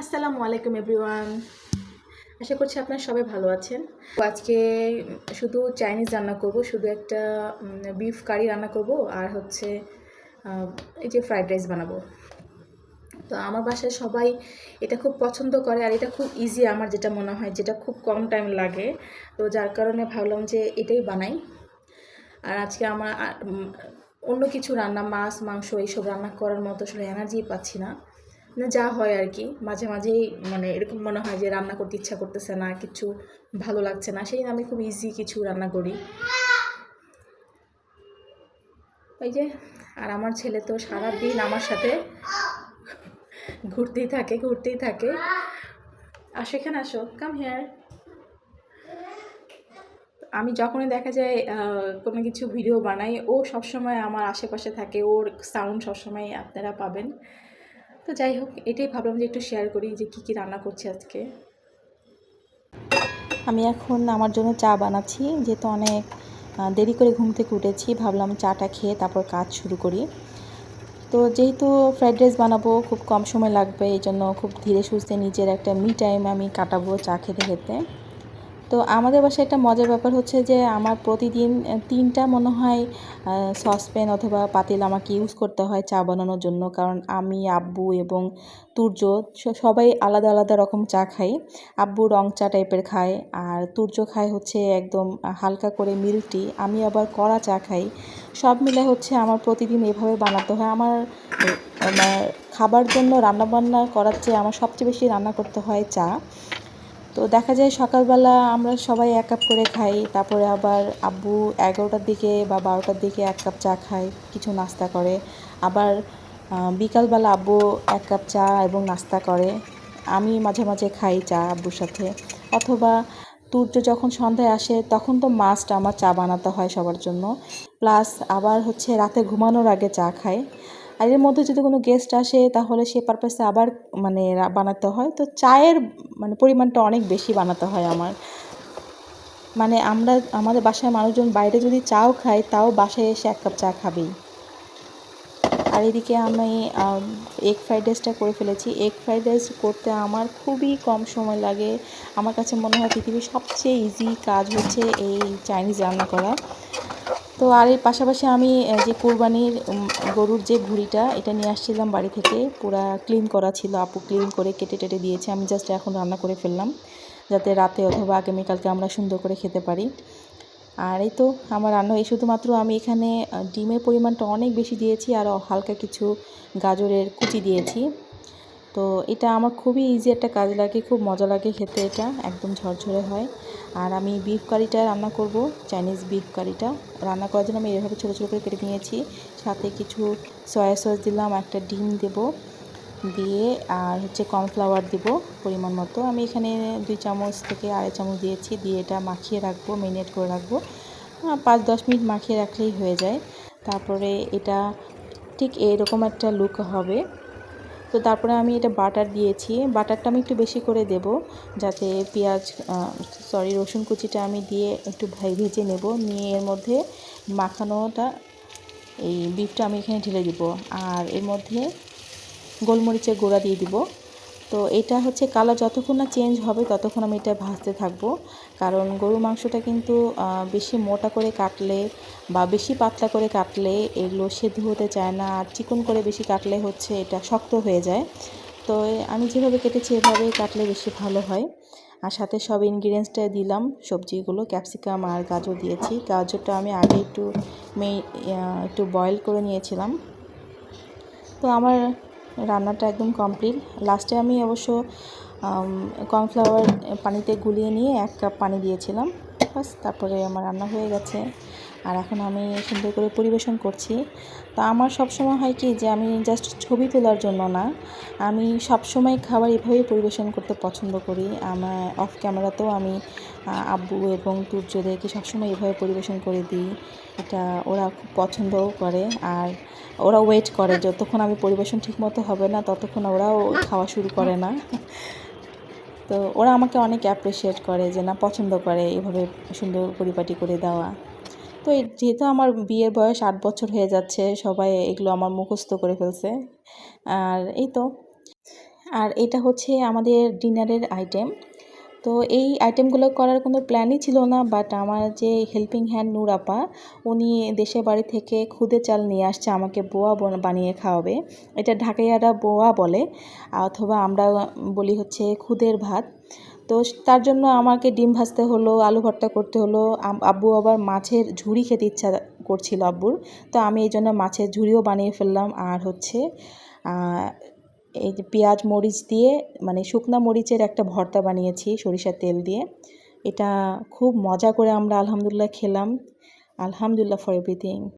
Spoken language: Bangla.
আসসালামু আলাইকুম এভরিওয়ান। আশা করছি আপনারা সবাই ভালো আছেন। তো আজকে শুধু চাইনিজ রান্না করব, শুধু একটা বিফ কারি রান্না করব আর হচ্ছে এই যে ফ্রাইড রাইস বানাবো। তো আমার বাসায় সবাই এটা খুব পছন্দ করে আর এটা খুব ইজি, আমার যেটা মনে হয়, যেটা খুব কম টাইম লাগে। তো যার কারণে ভাবলাম যে এটাই বানাই। আর আজকে আমার অন্য কিছু রান্না, মাছ মাংস এইসব রান্না করার মতো আসলে এনার্জি পাচ্ছি না। মানে যা হয় আর কি, মাঝে মাঝেই মানে এরকম মনে হয় যে রান্না করতে ইচ্ছা করতেছে না, কিছু ভালো লাগছে না, সেই আমি খুব ইজি কিছু রান্না করি ওই যে। আর আমার ছেলে তো সারাদিন আমার সাথে ঘুরতেই থাকে। আসো এখানে, আসো, কাম হেয়ার। আমি যখনই দেখা যায় কোনো কিছু ভিডিও বানাই, ও সবসময় আমার আশেপাশে থাকে, ওর সাউন্ড সবসময় আপনারা পাবেন। তো যাই হোক, এটাই ভাবলাম যে একটু শেয়ার করি যে কী কী রান্না করছি আজকে। আমি এখন আমার জন্য চা বানাচ্ছি, যেহেতু অনেক দেরি করে ঘুম থেকে উঠেছি, ভাবলাম চাটা খেয়ে তারপর কাজ শুরু করি। তো যেহেতু ফ্রাইড রাইস বানাবো, খুব কম সময় লাগবে, এই জন্য খুব ধীরে সুস্থে নিজের একটা মি টাইম আমি কাটাবো চা খেতে খেতে। তো আমাদের বাসায় একটা মজার ব্যাপার হচ্ছে যে আমার প্রতিদিন ৩টা মনে হয় সসপ্যান অথবা পাতিল আমাকে ইউজ করতে হয় চা বানানোর জন্য। কারণ আমি, আব্বু এবং তুর্য সবাই আলাদা আলাদা রকম চা খাই। আব্বু রং চা টাইপের খায়, আর তুর্য খায় হচ্ছে একদম হালকা করে মিল্ক টি। আমি আবার কড়া চা খাই। সব মিলে হচ্ছে আমার প্রতিদিন এভাবে বানাতে হয়। আমার খাবার জন্য রান্নাবান্না করার চেয়ে আমার সবচেয়ে বেশি রান্না করতে হয় চা। তো দেখা যায় সকালবেলা আমরা সবাই ১ কাপ করে খাই, তারপরে আবার আব্বু ১১টার দিকে বা ১২টার দিকে ১ কাপ চা খায়, কিছু নাস্তা করে। আবার বিকালবেলা আব্বু ১ কাপ চা এবং নাস্তা করে। আমি মাঝে মাঝে খাই চা আব্বুর সাথে। অথবা তুর্য যখন সন্ধ্যায় আসে তখন তো মাস্ট আমার চা বানাতে হয় সবার জন্য। প্লাস আবার হচ্ছে রাতে ঘুমানোর আগে চা খায়। আর এর মধ্যে যদি কোনো গেস্ট আসে তাহলে সে পারপাসে আবার মানে বানাতে হয়। তো চায়ের মানে পরিমাণটা অনেক বেশি বানাতে হয় আমার। মানে আমাদের বাসায় মানুষজন বাইরে যদি চাও খায়, তাও বাসায় এসে ১ কাপ চা খাবেই। আর এদিকে আমি এগ ফ্রাইড রাইসটা করে ফেলেছি। এগ ফ্রাইড রাইস করতে আমার খুবই কম সময় লাগে। আমার কাছে মনে হয় পৃথিবীর সবচেয়ে ইজি কাজ হচ্ছে এই চাইনিজ রান্না করা। তো আর এর পাশাপাশি আমি যে কোরবানির গরুর যে ভুঁড়িটা, এটা নিয়ে আসছিলাম বাড়ি থেকে, পুরা ক্লিন করা ছিল, আপু ক্লিন করে কেটে টেটে দিয়েছে। আমি জাস্ট এখন রান্না করে ফেললাম, যাতে রাতে অথবা আগামীকালকে আমরা সুন্দর করে খেতে পারি। আর এই তো আমার রান্না, এই শুধুমাত্র আমি এখানে ডিমের পরিমাণটা অনেক বেশি দিয়েছি আর হালকা কিছু গাজরের কুচি দিয়েছি। তো এটা আমার খুবই ইজি একটা কাজ লাগে, খুব মজা লাগে খেতে, এটা একদম ঝরঝরে হয়। আর আমি বিফ কারিটা রান্না করব, চাইনিজ বিফ কারিটা রান্না করার জন্য আমি এভাবে ছোটো ছোটো করে কেটে নিয়েছি। সাথে কিছু সয়া সস দিলাম, একটা ডিম দেব, দিয়ে আর হচ্ছে কর্নফ্লাওয়ার দিব পরিমাণ মতো। আমি এখানে ২ চামচ থেকে ২.৫ চামচ দিয়েছি, দিয়ে এটা মাখিয়ে রাখবো, মেরিনেট করে রাখবো। ৫-১০ মিনিট মাখিয়ে রাখলেই হয়ে যায়। তারপরে এটা ঠিক এরকম একটা লুক হবে। তো তারপরে আমি এটা বাটার দিয়েছি, বাটারটা আমি একটু বেশি করে দেব, যাতে রসুন কুচিটা আমি দিয়ে একটু ভেজে নেব, নিয়ে এর মধ্যে মাখানোটা, এই বিফটা আমি এখানে ঢেলে দিব। আর এর মধ্যে গোলমরিচের গুঁড়া দিয়ে দিব। তো এটা হচ্ছে কালার যতক্ষণ না চেঞ্জ হবে ততক্ষণ আমি এটা ভাজতে থাকবো। কারণ গরুর মাংসটা কিন্তু বেশি মোটা করে কাটলে বা বেশি পাতলা করে কাটলে এগুলো সেদ্ধ হতে চায় না, আর চিকন করে বেশি কাটলে হচ্ছে এটা শক্ত হয়ে যায়। তো আমি যেভাবে কেটেছি এভাবেই কাটলে বেশি ভালো হয়। আর সাথে সব ইনগ্রিডিয়েন্টসটা দিলাম, সবজিগুলো ক্যাপসিকাম আর গাজর দিয়েছি। গাজরটা আমি আগে একটু বয়েল করে নিয়েছিলাম। তো আমার রান্নাটা একদম কমপ্লিট। লাস্টে আমি অবশ্য কর্নফ্লাওয়ার পানিতে গুলিয়ে নিয়ে ১ কাপ পানি দিয়েছিলাম, বাস। তারপরে আমার রান্না হয়ে গেছে, আর এখন আমি সুন্দর করে পরিবেশন করছি। তো আমার সবসময় হয় কি যে আমি জাস্ট ছবি তোলার জন্য না, আমি সবসময় খাবার এভাবেই পরিবেশন করতে পছন্দ করি। আমার অফ ক্যামেরাতেও আমি আব্বু এবং তুর্যদেরকে সবসময় এভাবে পরিবেশন করে দিই। এটা ওরা খুব পছন্দও করে, আর ওরা ওয়েট করে যতক্ষণ আমি পরিবেশন ঠিকমতো হবে না ততক্ষণ ওরাও খাওয়া শুরু করে না। তো ওরা আমাকে অনেক অ্যাপ্রিসিয়েট করে, যে না, পছন্দ করে এভাবে সুন্দর পরিপাটি করে দেওয়া। তো যেহেতু আমার বিয়ের বয়স ৮ বছর হয়ে যাচ্ছে, সবাই এগুলো আমার মুখস্থ করে ফেলছে। আর এই তো আর এটা হচ্ছে আমাদের ডিনারের আইটেম। তো এই আইটেমগুলো করার কোনো প্ল্যানই ছিল না, বাট আমার যে হেল্পিং হ্যান্ড নূর আপা, উনি দেশের বাড়ি থেকে খুদে চাল নিয়ে আসছে, আমাকে বোয়া বানিয়ে খাওয়াবে। এটা ঢাকাইয়ারা বোয়া বলে, অথবা আমরা বলি হচ্ছে খুদের ভাত। তো তার জন্য আমাকে ডিম ভাজতে হলো, আলু ভর্তা করতে হলো। আব্বু আবার মাছের ঝুড়ি খেতে ইচ্ছা করছিল আব্বুর, তো আমি এই জন্য মাছের ঝুড়িও বানিয়ে ফেললাম। আর হচ্ছে এই যে পেঁয়াজ মরিচ দিয়ে, মানে শুকনা মরিচের একটা ভর্তা বানিয়েছি সরিষার তেল দিয়ে। এটা খুব মজা করে আমরা আলহামদুলিল্লাহ খেলাম। আলহামদুলিল্লাহ ফর এভরিথিং।